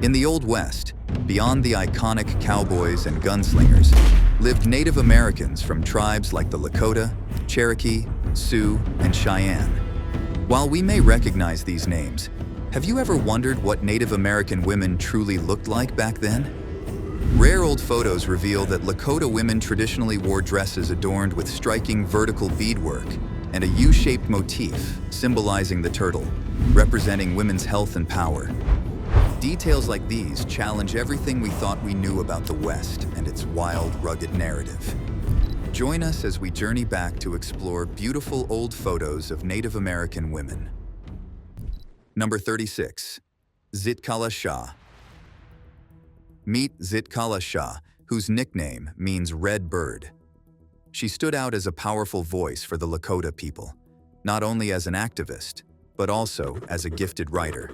In the Old West, beyond the iconic cowboys and gunslingers, lived Native Americans from tribes like the Lakota, Cherokee, Sioux, and Cheyenne. While we may recognize these names, have you ever wondered what Native American women truly looked like back then? Rare old photos reveal that Lakota women traditionally wore dresses adorned with striking vertical beadwork and a U-shaped motif symbolizing the turtle, representing women's health and power. Details like these challenge everything we thought we knew about the West and its wild, rugged narrative. Join us as we journey back to explore beautiful old photos of Native American women. Number 36. Zitkala-Ša. Meet Zitkala-Ša, whose nickname means red bird. She stood out as a powerful voice for the Lakota people, not only as an activist, but also as a gifted writer.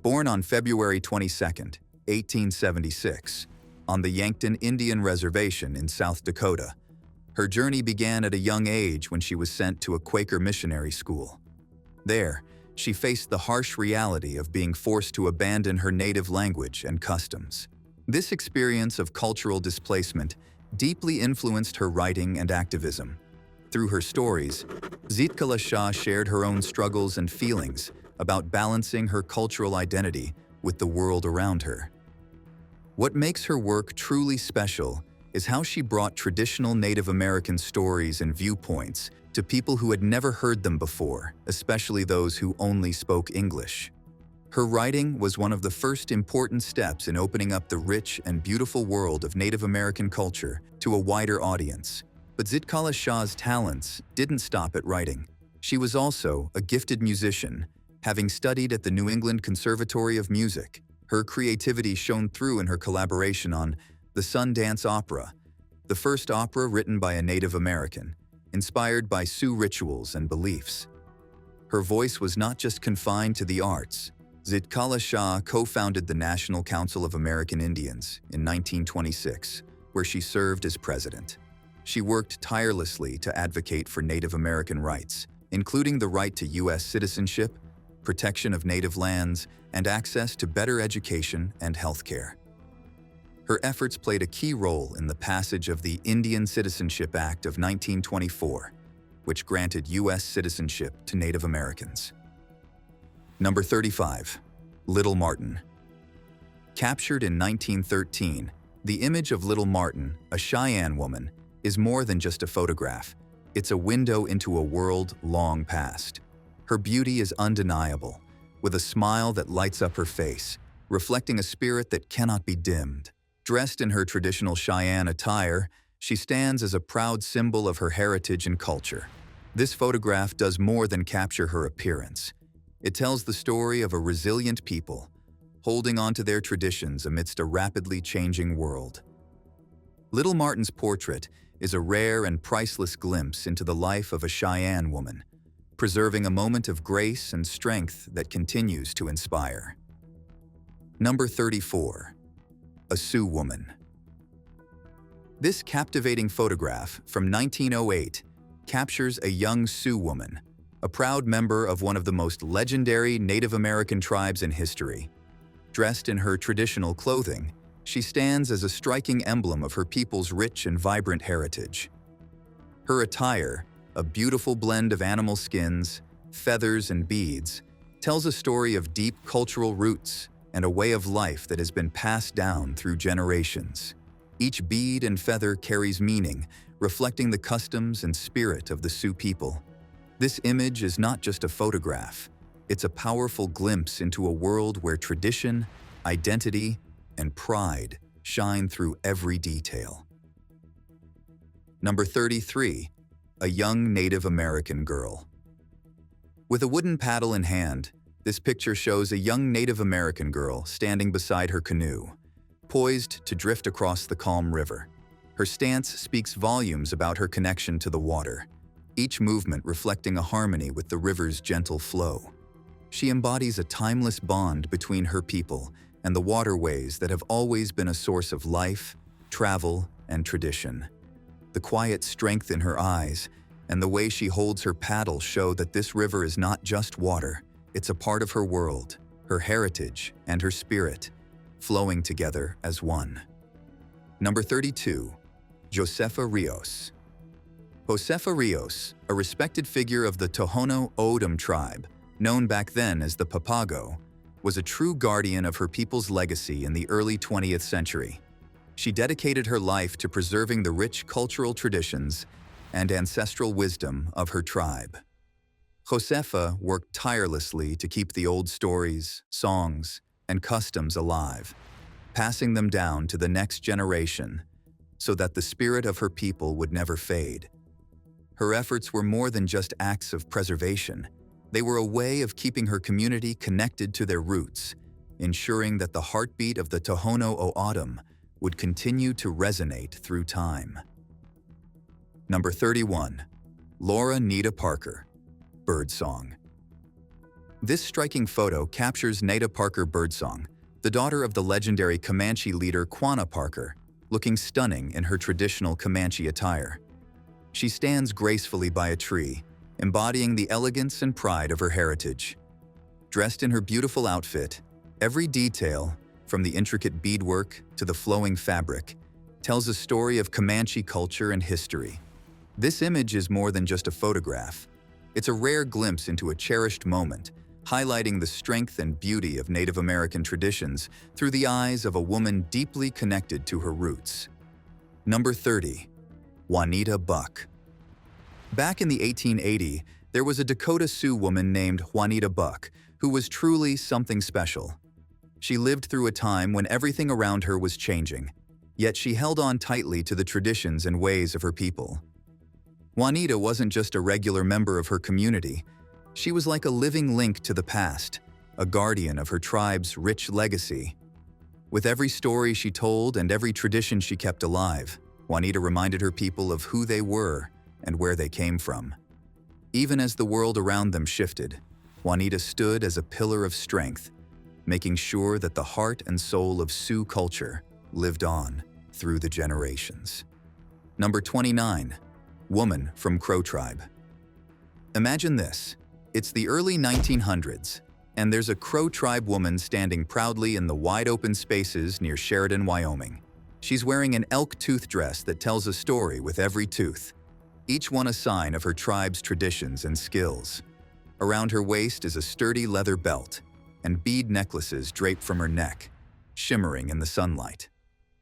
Born on February 22, 1876, on the Yankton Indian Reservation in South Dakota, her journey began at a young age when she was sent to a Quaker missionary school. There, she faced the harsh reality of being forced to abandon her native language and customs. This experience of cultural displacement deeply influenced her writing and activism. Through her stories, Zitkala-Ša shared her own struggles and feelings about balancing her cultural identity with the world around her. What makes her work truly special is how she brought traditional Native American stories and viewpoints to people who had never heard them before, especially those who only spoke English. Her writing was one of the first important steps in opening up the rich and beautiful world of Native American culture to a wider audience. But Zitkala-Ša's talents didn't stop at writing. She was also a gifted musician, having studied at the New England Conservatory of Music. Her creativity shone through in her collaboration on the Sundance Opera, the first opera written by a Native American, inspired by Sioux rituals and beliefs. Her voice was not just confined to the arts. Zitkala-Ša co-founded the National Council of American Indians in 1926, where she served as president. She worked tirelessly to advocate for Native American rights, including the right to U.S. citizenship, protection of native lands, and access to better education and healthcare. Her efforts played a key role in the passage of the Indian Citizenship Act of 1924, which granted U.S. citizenship to Native Americans. Number 35. Little Martin. Captured in 1913, the image of Little Martin, a Cheyenne woman, is more than just a photograph. It's a window into a world long past. Her beauty is undeniable, with a smile that lights up her face, reflecting a spirit that cannot be dimmed. Dressed in her traditional Cheyenne attire, she stands as a proud symbol of her heritage and culture. This photograph does more than capture her appearance. It tells the story of a resilient people, holding on to their traditions amidst a rapidly changing world. Little Martin's portrait is a rare and priceless glimpse into the life of a Cheyenne woman, preserving a moment of grace and strength that continues to inspire. Number 34. A Sioux woman. This captivating photograph from 1908 captures a young Sioux woman, a proud member of one of the most legendary Native American tribes in history. Dressed in her traditional clothing, she stands as a striking emblem of her people's rich and vibrant heritage. Her attire, a beautiful blend of animal skins, feathers, and beads, tells a story of deep cultural roots and a way of life that has been passed down through generations. Each bead and feather carries meaning, reflecting the customs and spirit of the Sioux people. This image is not just a photograph. It's a powerful glimpse into a world where tradition, identity, and pride shine through every detail. Number 33. A young Native American girl. With a wooden paddle in hand, this picture shows a young Native American girl standing beside her canoe, poised to drift across the calm river. Her stance speaks volumes about her connection to the water, each movement reflecting a harmony with the river's gentle flow. She embodies a timeless bond between her people and the waterways that have always been a source of life, travel, and tradition. The quiet strength in her eyes and the way she holds her paddle show that this river is not just water, it's a part of her world, her heritage, and her spirit, flowing together as one. Number 32. Josefa Rios. Josefa Rios, a respected figure of the Tohono O'odham tribe, known back then as the Papago, was a true guardian of her people's legacy in the early 20th century. She dedicated her life to preserving the rich cultural traditions and ancestral wisdom of her tribe. Josefa worked tirelessly to keep the old stories, songs, and customs alive, passing them down to the next generation so that the spirit of her people would never fade. Her efforts were more than just acts of preservation. They were a way of keeping her community connected to their roots, ensuring that the heartbeat of the Tohono O'odham would continue to resonate through time. Number 31. Laura Nita Parker, Birdsong. This striking photo captures Nita Parker Birdsong, the daughter of the legendary Comanche leader Quanah Parker, looking stunning in her traditional Comanche attire. She stands gracefully by a tree, embodying the elegance and pride of her heritage. Dressed in her beautiful outfit, every detail, from the intricate beadwork to the flowing fabric, tells a story of Comanche culture and history. This image is more than just a photograph. It's a rare glimpse into a cherished moment, highlighting the strength and beauty of Native American traditions through the eyes of a woman deeply connected to her roots. Number 30. Juanita Buck. Back in the 1880s, there was a Dakota Sioux woman named Juanita Buck who was truly something special. She lived through a time when everything around her was changing, yet she held on tightly to the traditions and ways of her people. Juanita wasn't just a regular member of her community. She was like a living link to the past, a guardian of her tribe's rich legacy. With every story she told and every tradition she kept alive, Juanita reminded her people of who they were and where they came from. Even as the world around them shifted, Juanita stood as a pillar of strength, making sure that the heart and soul of Sioux culture lived on through the generations. Number 29. Woman from Crow Tribe. Imagine this. It's the early 1900s, and there's a Crow Tribe woman standing proudly in the wide-open spaces near Sheridan, Wyoming. She's wearing an elk tooth dress that tells a story with every tooth, each one a sign of her tribe's traditions and skills. Around her waist is a sturdy leather belt, and bead necklaces draped from her neck, shimmering in the sunlight.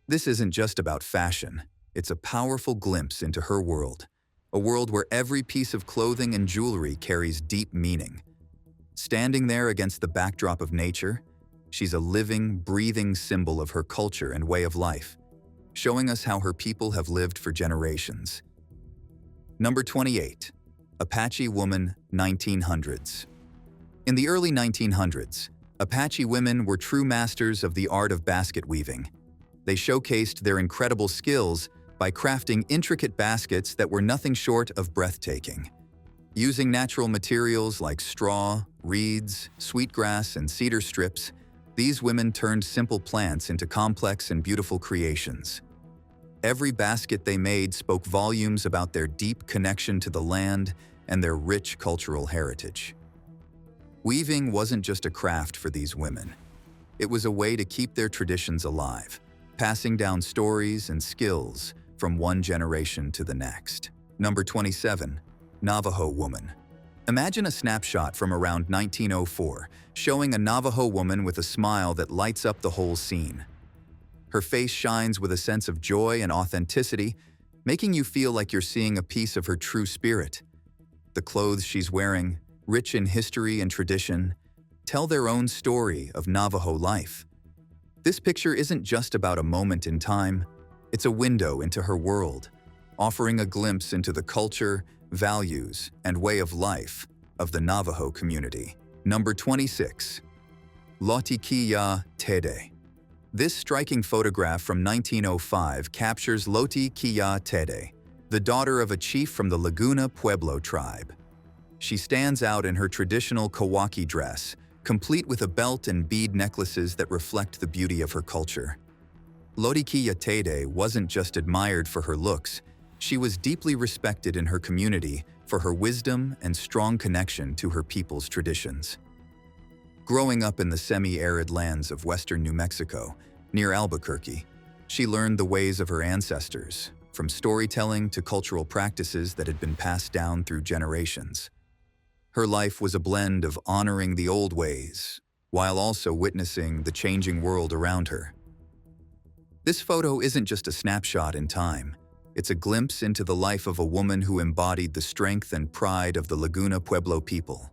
This isn't just about fashion, it's a powerful glimpse into her world, a world where every piece of clothing and jewelry carries deep meaning. Standing there against the backdrop of nature, she's a living, breathing symbol of her culture and way of life, showing us how her people have lived for generations. Number 28. Apache Woman, 1900s. In the early 1900s, Apache women were true masters of the art of basket weaving. They showcased their incredible skills by crafting intricate baskets that were nothing short of breathtaking. Using natural materials like straw, reeds, sweetgrass, and cedar strips, these women turned simple plants into complex and beautiful creations. Every basket they made spoke volumes about their deep connection to the land and their rich cultural heritage. Weaving wasn't just a craft for these women. It was a way to keep their traditions alive, passing down stories and skills from one generation to the next. Number 27. Navajo Woman. Imagine a snapshot from around 1904, showing a Navajo woman with a smile that lights up the whole scene. Her face shines with a sense of joy and authenticity, making you feel like you're seeing a piece of her true spirit. The clothes she's wearing, rich in history and tradition, tell their own story of Navajo life. This picture isn't just about a moment in time, it's a window into her world, offering a glimpse into the culture, values, and way of life of the Navajo community. Number 26. Lotikiya-Tede. This striking photograph from 1905 captures Lotikiya-Tede, the daughter of a chief from the Laguna Pueblo tribe. She stands out in her traditional Kawaki dress, complete with a belt and bead necklaces that reflect the beauty of her culture. Lotikiya-Tede wasn't just admired for her looks, she was deeply respected in her community for her wisdom and strong connection to her people's traditions. Growing up in the semi-arid lands of western New Mexico, Near Albuquerque, she learned the ways of her ancestors, from storytelling to cultural practices that had been passed down through generations. Her life was a blend of honoring the old ways, while also witnessing the changing world around her. This photo isn't just a snapshot in time. It's a glimpse into the life of a woman who embodied the strength and pride of the Laguna Pueblo people,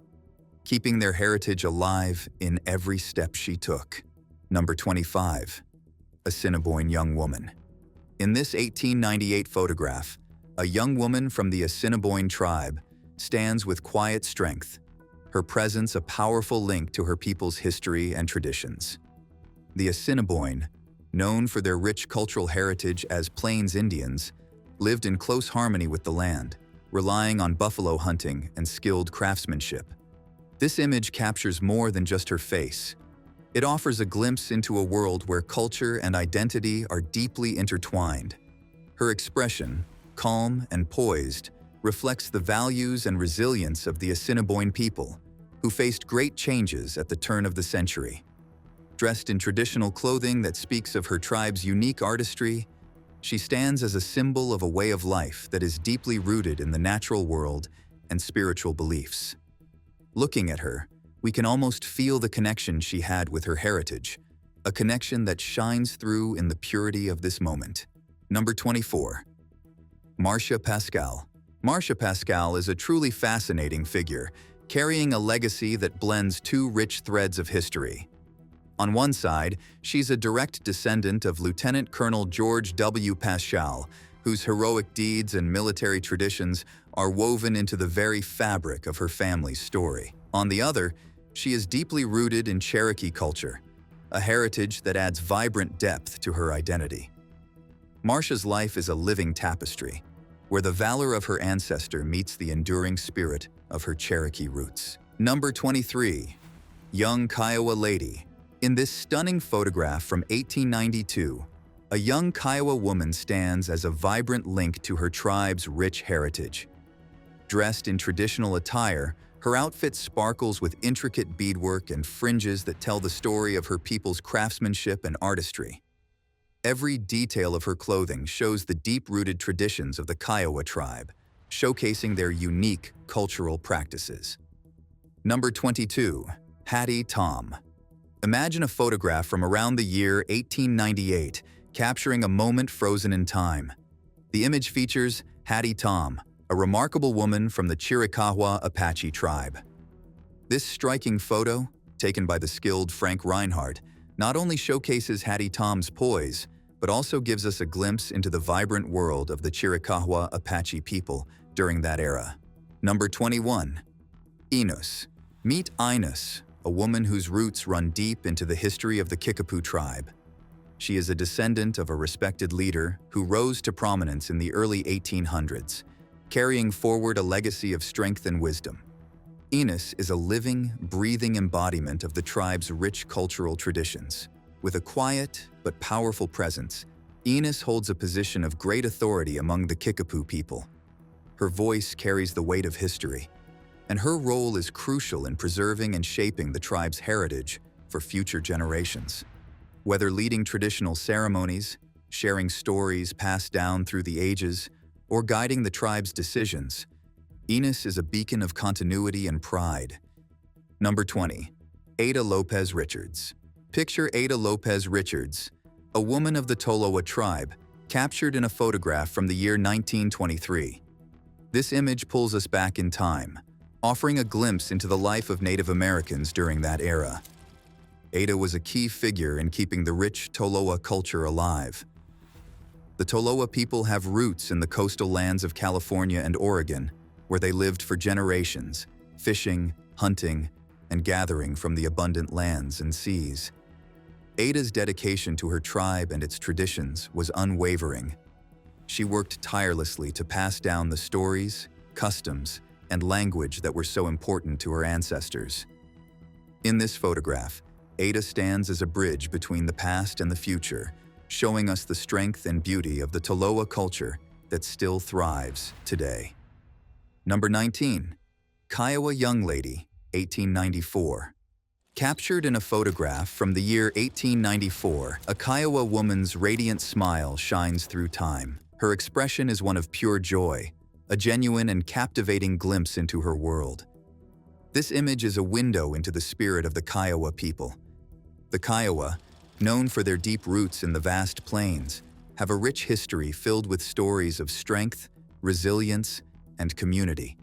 keeping their heritage alive in every step she took. Number 25. Assiniboine young woman. In this 1898 photograph, a young woman from the Assiniboine tribe stands with quiet strength, her presence a powerful link to her people's history and traditions. The Assiniboine, known for their rich cultural heritage as Plains Indians, lived in close harmony with the land, relying on buffalo hunting and skilled craftsmanship. This image captures more than just her face. It offers a glimpse into a world where culture and identity are deeply intertwined. Her expression, calm and poised, reflects the values and resilience of the Assiniboine people, who faced great changes at the turn of the century. Dressed in traditional clothing that speaks of her tribe's unique artistry, she stands as a symbol of a way of life that is deeply rooted in the natural world and spiritual beliefs. Looking at her, we can almost feel the connection she had with her heritage, a connection that shines through in the purity of this moment. Number 24. Marcia Pascal. Marcia Pascal is a truly fascinating figure, carrying a legacy that blends two rich threads of history. On one side, she's a direct descendant of Lieutenant Colonel George W. Pascal, whose heroic deeds and military traditions are woven into the very fabric of her family's story. On the other, she is deeply rooted in Cherokee culture, a heritage that adds vibrant depth to her identity. Marcia's life is a living tapestry, where the valor of her ancestor meets the enduring spirit of her Cherokee roots. Number 23. Young Kiowa Lady. In this stunning photograph from 1892, a young Kiowa woman stands as a vibrant link to her tribe's rich heritage. Dressed in traditional attire, her outfit sparkles with intricate beadwork and fringes that tell the story of her people's craftsmanship and artistry. Every detail of her clothing shows the deep-rooted traditions of the Kiowa tribe, showcasing their unique cultural practices. Number 22. Hattie Tom. Imagine a photograph from around the year 1898, capturing a moment frozen in time. The image features Hattie Tom, a remarkable woman from the Chiricahua Apache tribe. This striking photo, taken by the skilled Frank Reinhardt, not only showcases Hattie Tom's poise, but also gives us a glimpse into the vibrant world of the Chiricahua Apache people during that era. Number 21. Inus. Meet Inus, a woman whose roots run deep into the history of the Kickapoo tribe. She is a descendant of a respected leader who rose to prominence in the early 1800s, carrying forward a legacy of strength and wisdom. Inus is a living, breathing embodiment of the tribe's rich cultural traditions. With a quiet but powerful presence, Inus holds a position of great authority among the Kickapoo people. Her voice carries the weight of history, and her role is crucial in preserving and shaping the tribe's heritage for future generations. Whether leading traditional ceremonies, sharing stories passed down through the ages, or guiding the tribe's decisions, Inus is a beacon of continuity and pride. Number 20. Ada Lopez Richards. Picture Ada Lopez Richards, a woman of the Tolowa tribe, captured in a photograph from the year 1923. This image pulls us back in time, offering a glimpse into the life of Native Americans during that era. Ada was a key figure in keeping the rich Tolowa culture alive. The Tolowa people have roots in the coastal lands of California and Oregon, where they lived for generations, fishing, hunting, and gathering from the abundant lands and seas. Ada's dedication to her tribe and its traditions was unwavering. She worked tirelessly to pass down the stories, customs, and language that were so important to her ancestors. In this photograph, Ada stands as a bridge between the past and the future, showing us the strength and beauty of the Tolowa culture that still thrives today. Number 19. Kiowa Young Lady, 1894. Captured in a photograph from the year 1894, a Kiowa woman's radiant smile shines through time. Her expression is one of pure joy, a genuine and captivating glimpse into her world. This image is a window into the spirit of the Kiowa people. The Kiowa, known for their deep roots in the vast plains, have a rich history filled with stories of strength, resilience, and community.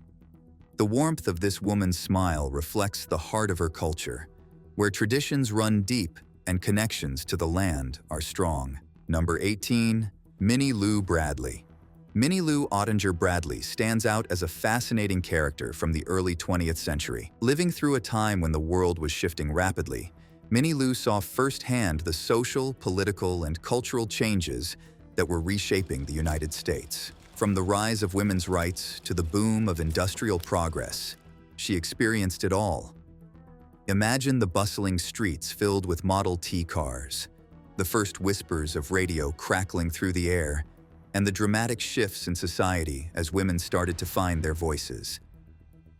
The warmth of this woman's smile reflects the heart of her culture, where traditions run deep and connections to the land are strong. Number 18. Minnie Lou Bradley. Minnie Lou Ottinger Bradley stands out as a fascinating character from the early 20th century. Living through a time when the world was shifting rapidly, Minnie Lou saw firsthand the social, political, and cultural changes that were reshaping the United States. From the rise of women's rights to the boom of industrial progress, she experienced it all. Imagine the bustling streets filled with Model T cars, the first whispers of radio crackling through the air, and the dramatic shifts in society as women started to find their voices.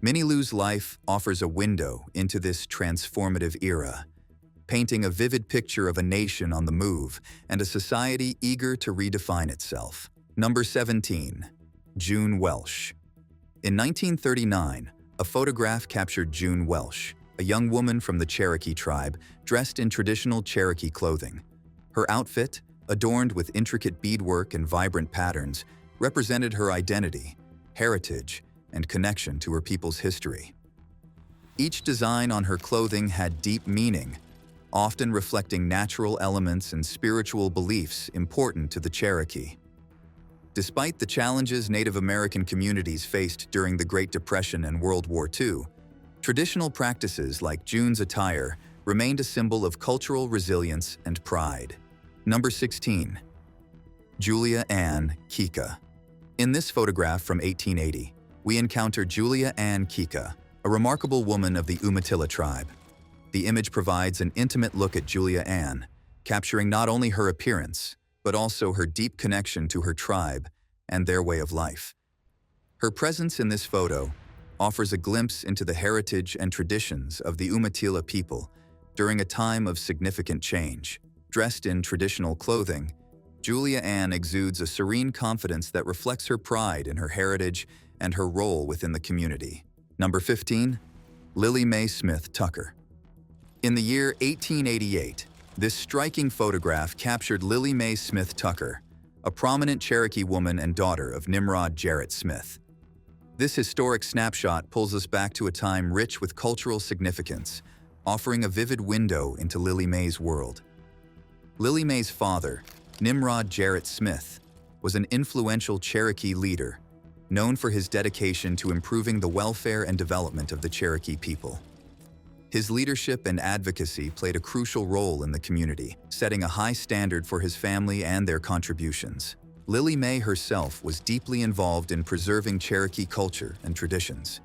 Minnie Lou's life offers a window into this transformative era, painting a vivid picture of a nation on the move and a society eager to redefine itself. Number 17. June Welsh. In 1939, a photograph captured June Welsh, a young woman from the Cherokee tribe dressed in traditional Cherokee clothing. Her outfit, adorned with intricate beadwork and vibrant patterns, represented her identity, heritage, and connection to her people's history. Each design on her clothing had deep meaning, often reflecting natural elements and spiritual beliefs important to the Cherokee. Despite the challenges Native American communities faced during the Great Depression and World War II, traditional practices like June's attire remained a symbol of cultural resilience and pride. Number 16. Julia Ann Kika. In this photograph from 1880, we encounter Julia Ann Kika, a remarkable woman of the Umatilla tribe. The image provides an intimate look at Julia Ann, capturing not only her appearance, but also her deep connection to her tribe and their way of life. Her presence in this photo offers a glimpse into the heritage and traditions of the Umatilla people during a time of significant change. Dressed in traditional clothing, Julia Ann exudes a serene confidence that reflects her pride in her heritage and her role within the community. Number 15. Lily Mae Smith Tucker. In the year 1888, this striking photograph captured Lily Mae Smith Tucker, a prominent Cherokee woman and daughter of Nimrod Jarrett Smith. This historic snapshot pulls us back to a time rich with cultural significance, offering a vivid window into Lily Mae's world. Lily Mae's father, Nimrod Jarrett Smith, was an influential Cherokee leader, known for his dedication to improving the welfare and development of the Cherokee people. His leadership and advocacy played a crucial role in the community, setting a high standard for his family and their contributions. Lily Mae herself was deeply involved in preserving Cherokee culture and traditions.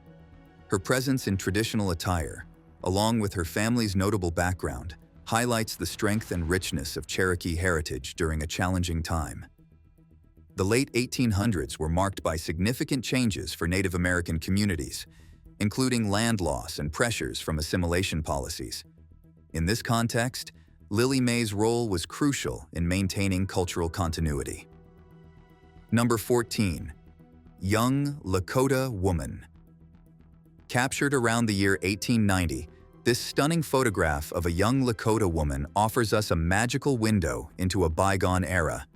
Her presence in traditional attire, along with her family's notable background, highlights the strength and richness of Cherokee heritage during a challenging time. The late 1800s were marked by significant changes for Native American communities, including land loss and pressures from assimilation policies. In this context, Lily Mae's role was crucial in maintaining cultural continuity. Number 14. Young Lakota Woman. Captured around the year 1890, this stunning photograph of a young Lakota woman offers us a magical window into a bygone era.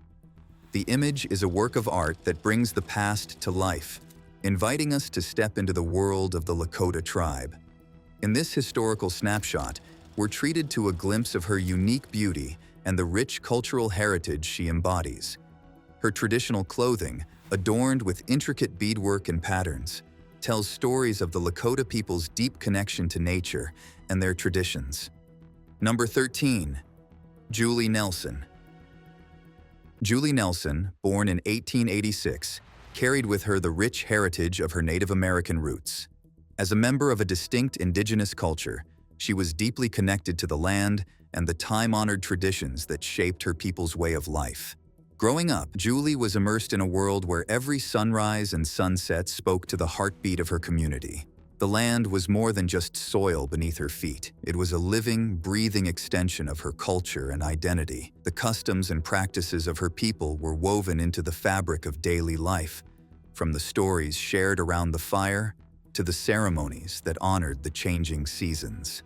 The image is a work of art that brings the past to life, inviting us to step into the world of the Lakota tribe. In this historical snapshot, we're treated to a glimpse of her unique beauty and the rich cultural heritage she embodies. Her traditional clothing, adorned with intricate beadwork and patterns, tells stories of the Lakota people's deep connection to nature and their traditions. Number 13. Julie Nelson. Julie Nelson, born in 1886, carried with her the rich heritage of her Native American roots. As a member of a distinct Indigenous culture, she was deeply connected to the land and the time-honored traditions that shaped her people's way of life. Growing up, Julie was immersed in a world where every sunrise and sunset spoke to the heartbeat of her community. The land was more than just soil beneath her feet. It was a living, breathing extension of her culture and identity. The customs and practices of her people were woven into the fabric of daily life, from the stories shared around the fire to the ceremonies that honored the changing seasons.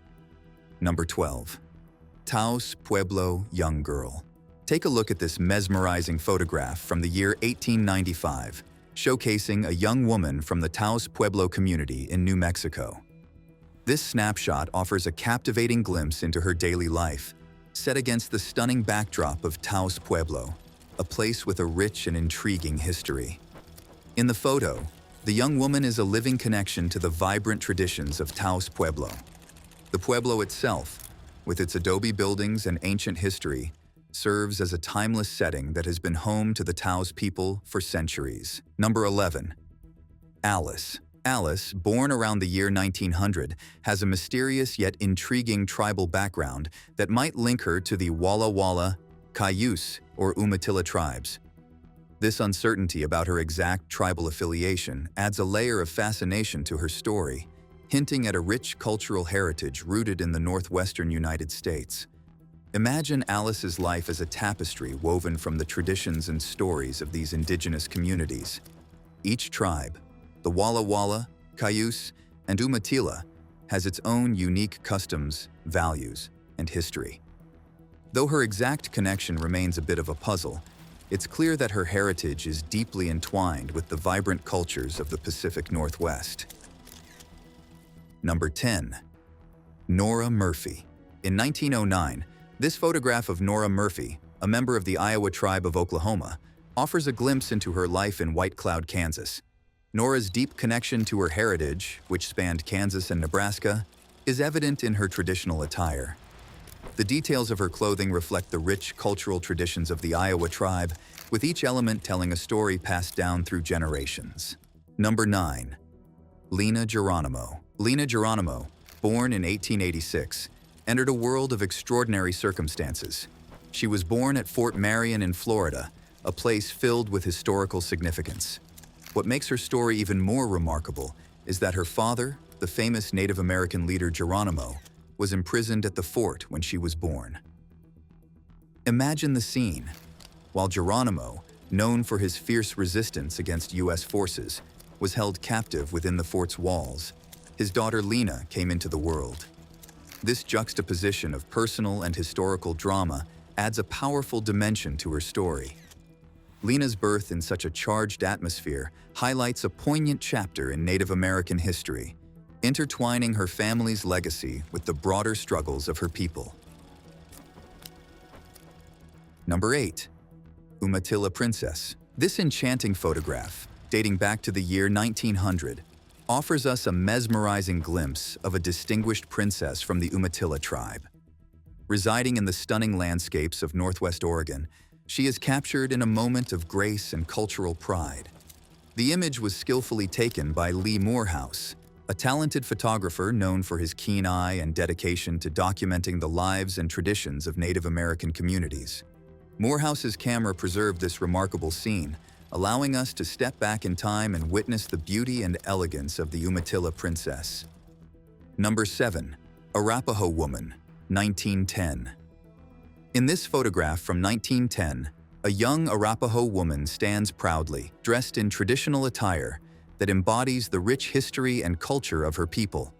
Number 12. Taos Pueblo Young Girl. Take a look at this mesmerizing photograph from the year 1895, showcasing a young woman from the Taos Pueblo community in New Mexico. This snapshot offers a captivating glimpse into her daily life, set against the stunning backdrop of Taos Pueblo, a place with a rich and intriguing history. In the photo, the young woman is a living connection to the vibrant traditions of Taos Pueblo. The pueblo itself, with its adobe buildings and ancient history, serves as a timeless setting that has been home to the Taos people for centuries. Number 11. Alice. Alice, born around the year 1900, has a mysterious yet intriguing tribal background that might link her to the Walla Walla, Cayuse, or Umatilla tribes. This uncertainty about her exact tribal affiliation adds a layer of fascination to her story, hinting at a rich cultural heritage rooted in the northwestern United States. Imagine Alice's life as a tapestry woven from the traditions and stories of these indigenous communities. Each tribe, the Walla Walla, Cayuse, and Umatilla, has its own unique customs, values, and history. Though her exact connection remains a bit of a puzzle, it's clear that her heritage is deeply entwined with the vibrant cultures of the Pacific Northwest. Number 10. Nora Murphy. In 1909, this photograph of Nora Murphy, a member of the Iowa tribe of Oklahoma, offers a glimpse into her life in White Cloud, Kansas. Nora's deep connection to her heritage, which spanned Kansas and Nebraska, is evident in her traditional attire. The details of her clothing reflect the rich cultural traditions of the Iowa tribe, with each element telling a story passed down through generations. Number 9. Lena Geronimo. Lena Geronimo, born in 1886, entered a world of extraordinary circumstances. She was born at Fort Marion in Florida, a place filled with historical significance. What makes her story even more remarkable is that her father, the famous Native American leader Geronimo, was imprisoned at the fort when she was born. Imagine the scene. While Geronimo, known for his fierce resistance against U.S. forces, was held captive within the fort's walls, his daughter Lena came into the world. This juxtaposition of personal and historical drama adds a powerful dimension to her story. Lena's birth in such a charged atmosphere highlights a poignant chapter in Native American history, intertwining her family's legacy with the broader struggles of her people. Number 8. Umatilla Princess. This enchanting photograph, dating back to the year 1900, offers us a mesmerizing glimpse of a distinguished princess from the Umatilla tribe. Residing in the stunning landscapes of Northwest Oregon, she is captured in a moment of grace and cultural pride. The image was skillfully taken by Lee Morehouse, a talented photographer known for his keen eye and dedication to documenting the lives and traditions of Native American communities. Morehouse's camera preserved this remarkable scene, allowing us to step back in time and witness the beauty and elegance of the Umatilla princess. Number 7. Arapaho Woman, 1910. In this photograph from 1910, a young Arapaho woman stands proudly, dressed in traditional attire that embodies the rich history and culture of her people.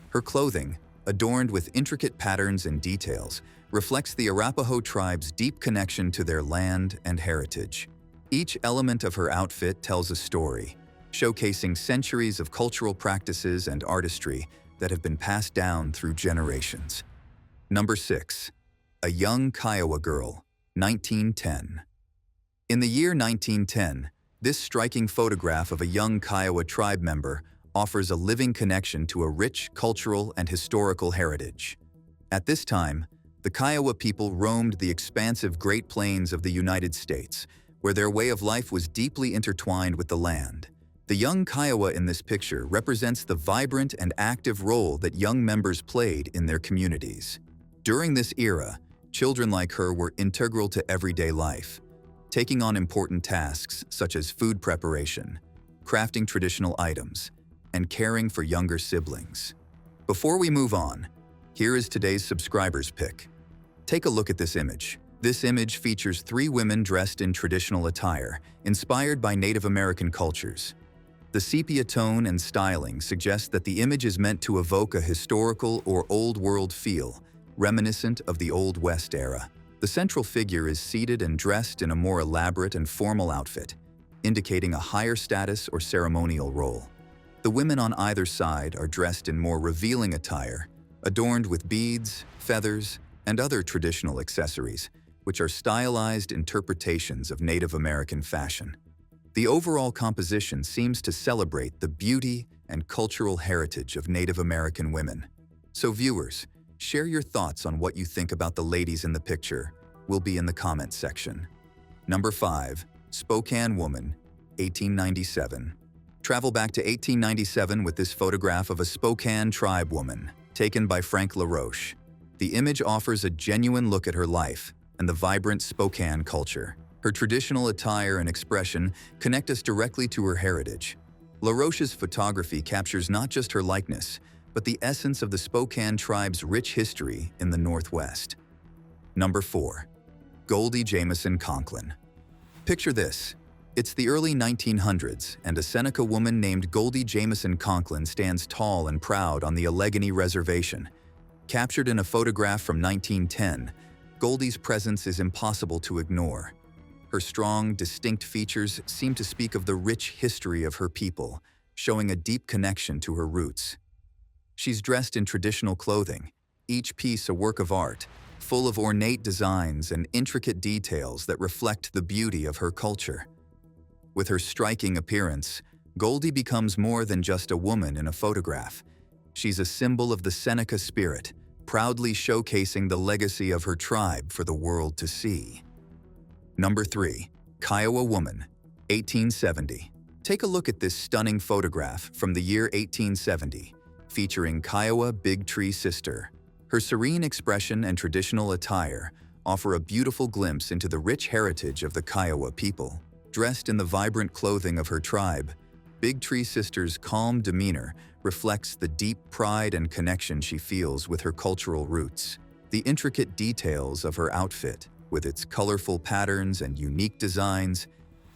Her clothing, adorned with intricate patterns and details, reflects the Arapaho tribe's deep connection to their land and heritage. Each element of her outfit tells a story, showcasing centuries of cultural practices and artistry that have been passed down through generations. Number 6. A Young Kiowa Girl, 1910. In the year 1910, this striking photograph of a young Kiowa tribe member offers a living connection to a rich cultural and historical heritage. At this time, the Kiowa people roamed the expansive Great Plains of the United States, where their way of life was deeply intertwined with the land. The young Kiowa in this picture represents the vibrant and active role that young members played in their communities. During this era, children like her were integral to everyday life, taking on important tasks such as food preparation, crafting traditional items, and caring for younger siblings. Before we move on, here is today's subscriber's pick. Take a look at this image. This image features 3 women dressed in traditional attire, inspired by Native American cultures. The sepia tone and styling suggest that the image is meant to evoke a historical or Old World feel, reminiscent of the Old West era. The central figure is seated and dressed in a more elaborate and formal outfit, indicating a higher status or ceremonial role. The women on either side are dressed in more revealing attire, adorned with beads, feathers, and other traditional accessories, which are stylized interpretations of Native American fashion. The overall composition seems to celebrate the beauty and cultural heritage of Native American women. So viewers, share your thoughts on what you think about the ladies in the picture. Will be in the comments section. Number 5. Spokane Woman, 1897. Travel back to 1897 with this photograph of a Spokane tribe woman, taken by Frank LaRoche. The image offers a genuine look at her life and the vibrant Spokane culture. Her traditional attire and expression connect us directly to her heritage. LaRoche's photography captures not just her likeness, but the essence of the Spokane tribe's rich history in the Northwest. Number 4. Goldie Jamison Conklin. Picture this. It's the early 1900s, and a Seneca woman named Goldie Jamison Conklin stands tall and proud on the Allegheny Reservation. Captured in a photograph from 1910, Goldie's presence is impossible to ignore. Her strong, distinct features seem to speak of the rich history of her people, showing a deep connection to her roots. She's dressed in traditional clothing, each piece a work of art, full of ornate designs and intricate details that reflect the beauty of her culture. With her striking appearance, Goldie becomes more than just a woman in a photograph. She's a symbol of the Seneca spirit, proudly showcasing the legacy of her tribe for the world to see. Number 3. Kiowa Woman, 1870. Take a look at this stunning photograph from the year 1870, featuring Kiowa Big Tree Sister. Her serene expression and traditional attire offer a beautiful glimpse into the rich heritage of the Kiowa people. Dressed in the vibrant clothing of her tribe, Big Tree Sister's calm demeanor reflects the deep pride and connection she feels with her cultural roots. The intricate details of her outfit, with its colorful patterns and unique designs,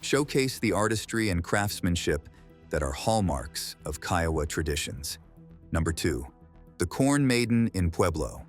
showcase the artistry and craftsmanship that are hallmarks of Kiowa traditions. Number 2. The Corn Maiden in Pueblo.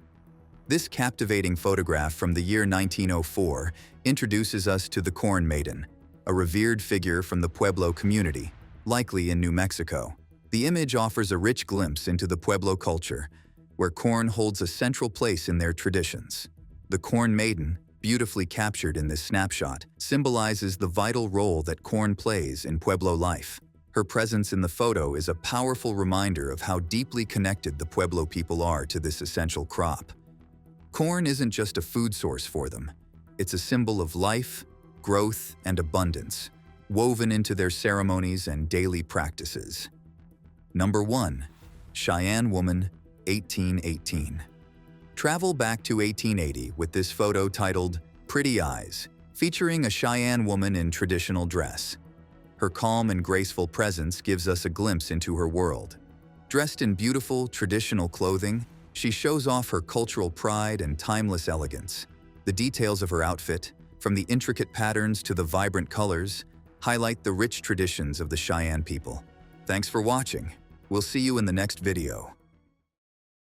This captivating photograph from the year 1904 introduces us to the Corn Maiden, a revered figure from the Pueblo community, likely in New Mexico. The image offers a rich glimpse into the Pueblo culture, where corn holds a central place in their traditions. The Corn Maiden, beautifully captured in this snapshot, symbolizes the vital role that corn plays in Pueblo life. Her presence in the photo is a powerful reminder of how deeply connected the Pueblo people are to this essential crop. Corn isn't just a food source for them. It's a symbol of life, growth, and abundance, woven into their ceremonies and daily practices. Number 1. Cheyenne Woman, 1818. Travel back to 1880 with this photo titled Pretty Eyes, featuring a Cheyenne woman in traditional dress. Her calm and graceful presence gives us a glimpse into her world. Dressed in beautiful, traditional clothing, she shows off her cultural pride and timeless elegance. The details of her outfit, from the intricate patterns to the vibrant colors, highlight the rich traditions of the Cheyenne people. Thanks for watching. We'll see you in the next video.